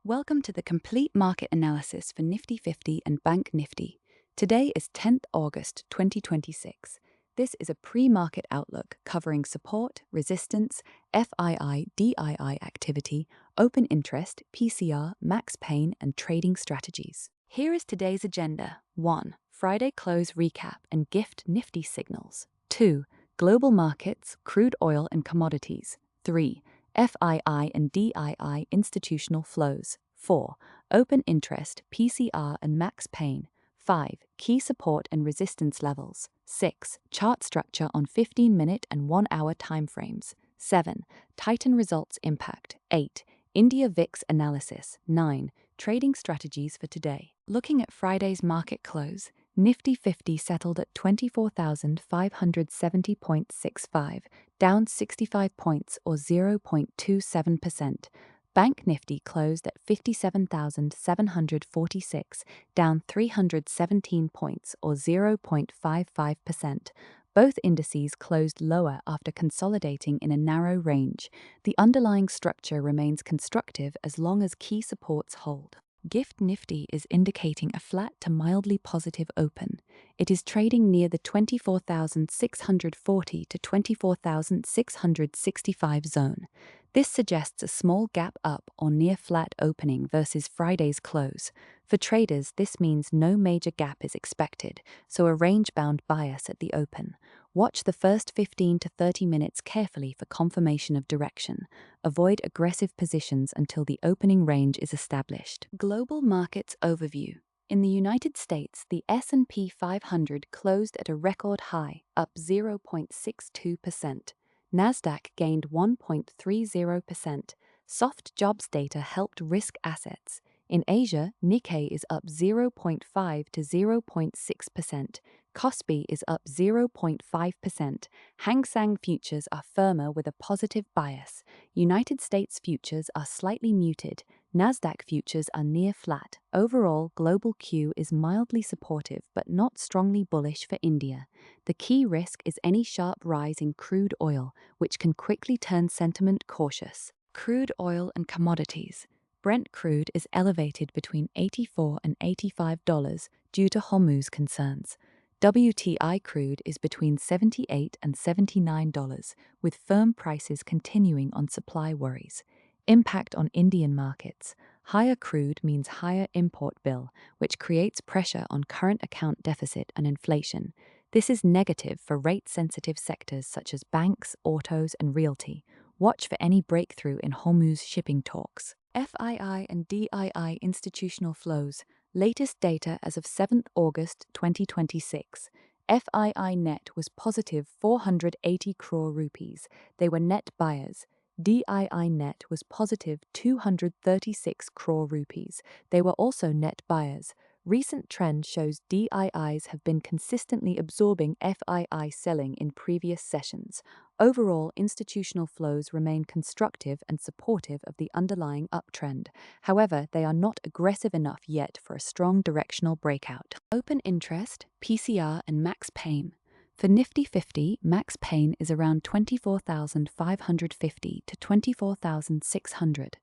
Welcome to the complete market analysis for Nifty 50 and Bank Nifty. Today is 10th August 2026. This is a pre-market outlook covering support, resistance, FII DII activity, open interest, PCR, max pain, and trading strategies. Here is today's agenda. 1. Friday close recap and gift Nifty Signals. 2. Global markets, crude oil and commodities. 3. FII and DII Institutional Flows. 4. Open interest, PCR and max pain. 5. Key support and resistance levels. 6. Chart structure on 15-minute and 1-hour timeframes. 7. Titan results impact. 8. India VIX analysis. 9. Trading strategies for today. Looking at Friday's market close, Nifty 50 settled at 24,570.65, down 65 points or 0.27%. Bank Nifty closed at 57,746, down 317 points or 0.55%. Both indices closed lower after consolidating in a narrow range. The underlying structure remains constructive as long as key supports hold. Gift Nifty is indicating a flat to mildly positive open. It is trading near the 24,640 to 24,665 zone. This suggests a small gap up or near flat opening versus Friday's close. For traders, this means no major gap is expected, so a range-bound bias at the open. Watch the first 15 to 30 minutes carefully for confirmation of direction. Avoid aggressive positions until the opening range is established. Global Markets Overview. In the United States, the S&P 500 closed at a record high, up 0.62%. Nasdaq gained 1.30%. Soft jobs data helped risk assets. In Asia, Nikkei is up 0.5 to 0.6%. Kospi is up 0.5%. Hang Seng futures are firmer with a positive bias. United States futures are slightly muted. Nasdaq futures are near flat. Overall, global Q is mildly supportive but not strongly bullish for India. The key risk is any sharp rise in crude oil, which can quickly turn sentiment cautious. Crude oil and commodities. Brent crude is elevated between $84 and $85 due to Hormuz concerns. WTI crude is between $78 and $79, with firm prices continuing on supply worries. Impact on Indian markets. Higher crude means higher import bill, which creates pressure on current account deficit and inflation. This is negative for rate-sensitive sectors such as banks, autos, and realty. Watch for any breakthrough in Hormuz shipping talks. FII and DII Institutional Flows. Latest data as of 7th August 2026. FII net was positive 480 crore rupees. They were net buyers. DII net was positive 236 crore rupees. They were also net buyers. Recent trend shows DIIs have been consistently absorbing FII selling in previous sessions. Overall, institutional flows remain constructive and supportive of the underlying uptrend. However, they are not aggressive enough yet for a strong directional breakout. Open interest, PCR, and max pain. For Nifty 50, max pain is around 24,550 to 24,600.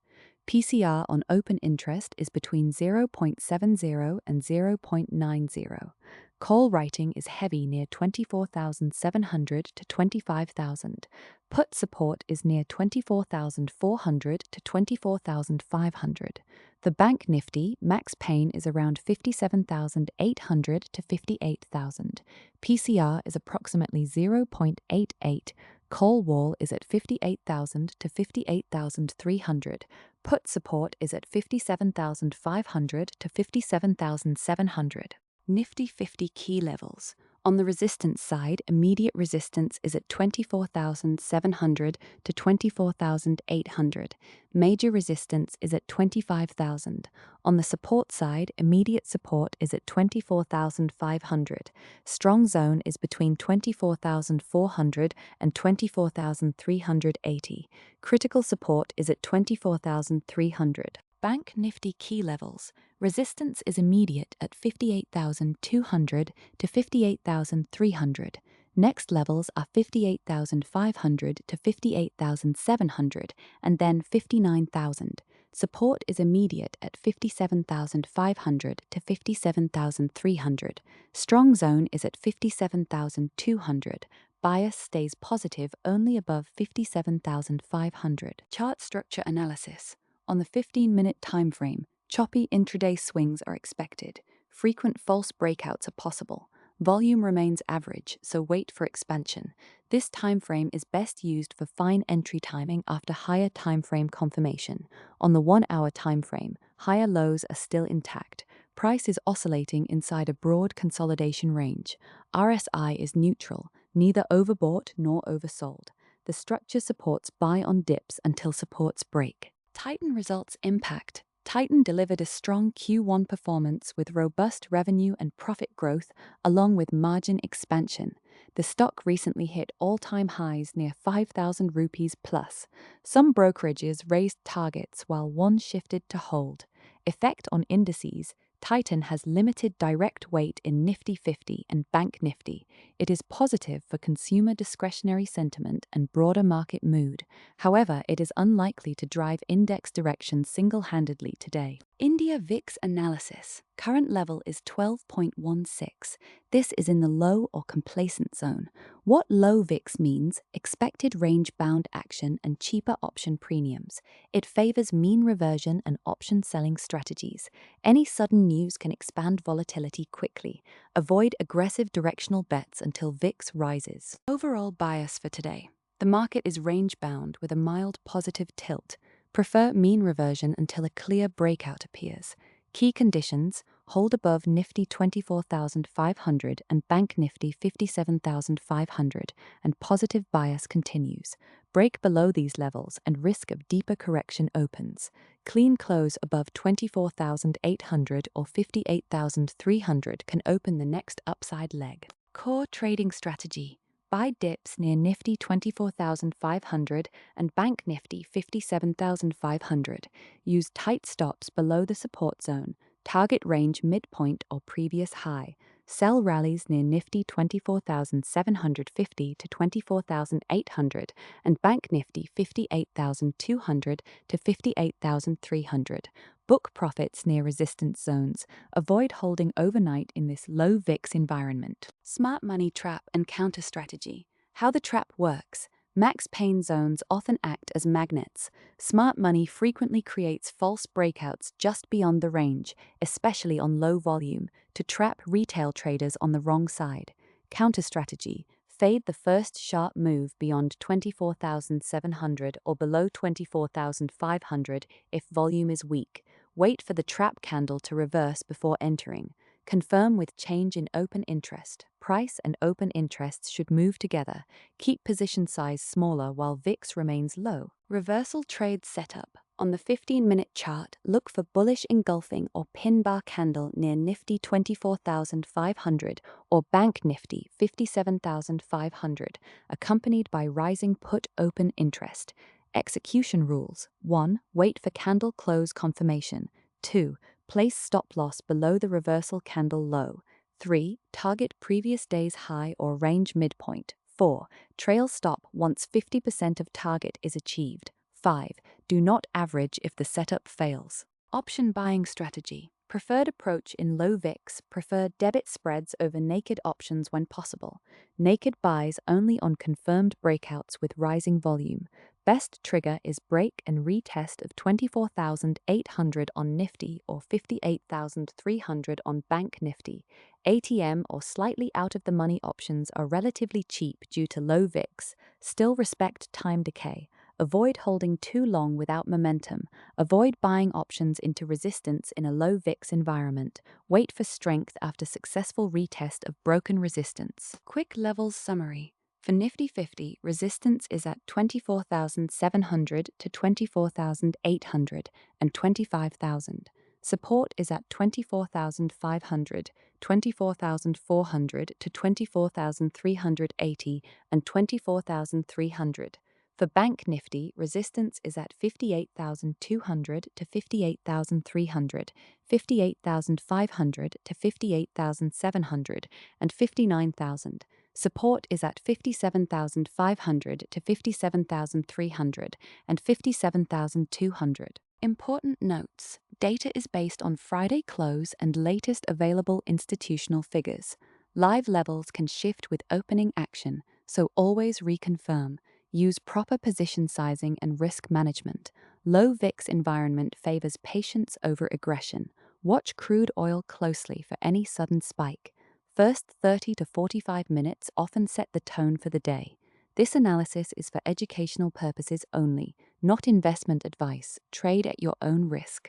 PCR on open interest is between 0.70 and 0.90. Call writing is heavy near 24,700 to 25,000. Put support is near 24,400 to 24,500. The Bank Nifty, max pain is around 57,800 to 58,000. PCR is approximately 0.88. Call wall is at 58,000 to 58,300. Put support is at 57,500 to 57,700. Nifty 50 key levels. On the resistance side, immediate resistance is at 24,700 to 24,800. Major resistance is at 25,000. On the support side, immediate support is at 24,500. Strong zone is between 24,400 and 24,380. Critical support is at 24,300. Bank Nifty key levels. Resistance is immediate at 58,200 to 58,300. Next levels are 58,500 to 58,700 and then 59,000. Support is immediate at 57,500 to 57,300. Strong zone is at 57,200. Bias stays positive only above 57,500. Chart structure analysis. On the 15-minute time frame, choppy intraday swings are expected. Frequent false breakouts are possible. Volume remains average, so wait for expansion. This time frame is best used for fine entry timing after higher time frame confirmation. On the 1-hour time frame, higher lows are still intact. Price is oscillating inside a broad consolidation range. RSI is neutral, neither overbought nor oversold. The structure supports buy on dips until supports break. Titan results impact. Titan delivered a strong Q1 performance with robust revenue and profit growth, along with margin expansion. The stock recently hit all-time highs near 5,000 rupees plus. Some brokerages raised targets while one shifted to hold. Effect on indices. Titan has limited direct weight in Nifty 50 and Bank Nifty. It is positive for consumer discretionary sentiment and broader market mood. However, it is unlikely to drive index direction single-handedly today. India VIX analysis. Current level is 12.16. This is in the low or complacent zone. What low VIX means? Expected range-bound action and cheaper option premiums. It favors mean reversion and option selling strategies. Any sudden news can expand volatility quickly. Avoid aggressive directional bets until VIX rises. Overall bias for today. The market is range-bound with a mild positive tilt. Prefer mean reversion until a clear breakout appears. Key conditions: hold above Nifty 24,500 and Bank Nifty 57,500, and positive bias continues. Break below these levels and risk of deeper correction opens. Clean close above 24,800 or 58,300 can open the next upside leg. Core trading strategy. Buy dips near Nifty 24,500 and Bank Nifty 57,500. Use tight stops below the support zone. Target range midpoint or previous high. Sell rallies near Nifty 24,750 to 24,800 and Bank Nifty 58,200 to 58,300. Book profits near resistance zones. Avoid holding overnight in this low VIX environment. Smart money trap and counter strategy. How the trap works. Max pain zones often act as magnets. Smart money frequently creates false breakouts just beyond the range, especially on low volume, to trap retail traders on the wrong side. Counter strategy. Fade the first sharp move beyond 24,700 or below 24,500 if volume is weak. Wait for the trap candle to reverse before entering. Confirm with change in open interest. Price and open interests should move together. Keep position size smaller while VIX remains low. Reversal trade setup. On the 15-minute chart, look for bullish engulfing or pin bar candle near Nifty 24,500 or Bank Nifty 57,500, accompanied by rising put open interest. Execution rules. 1. Wait for candle close confirmation. 2. Place stop loss below the reversal candle low. 3. Target previous day's high or range midpoint. 4. Trail stop once 50% of target is achieved. 5. Do not average if the setup fails. Option buying strategy. Preferred approach in low VIX. Prefer debit spreads over naked options when possible. Naked buys only on confirmed breakouts with rising volume. Best trigger is break and retest of 24,800 on Nifty or 58,300 on Bank Nifty. ATM or slightly out-of-the-money options are relatively cheap due to low VIX. Still respect time decay. Avoid holding too long without momentum. Avoid buying options into resistance in a low VIX environment. Wait for strength after successful retest of broken resistance. Quick levels summary. For Nifty 50, resistance is at 24,700 to 24,800 and 25,000. Support is at 24,500, 24,400 to 24,380 and 24,300. For Bank Nifty, resistance is at 58,200 to 58,300, 58,500 to 58,700, and 59,000. Support is at 57,500 to 57,300 and 57,200. Important notes. Data is based on Friday close and latest available institutional figures. Live levels can shift with opening action, so always reconfirm. Use proper position sizing and risk management. Low VIX environment favors patience over aggression. Watch crude oil closely for any sudden spike. First 30 to 45 minutes often set the tone for the day. This analysis is for educational purposes only, not investment advice. Trade at your own risk.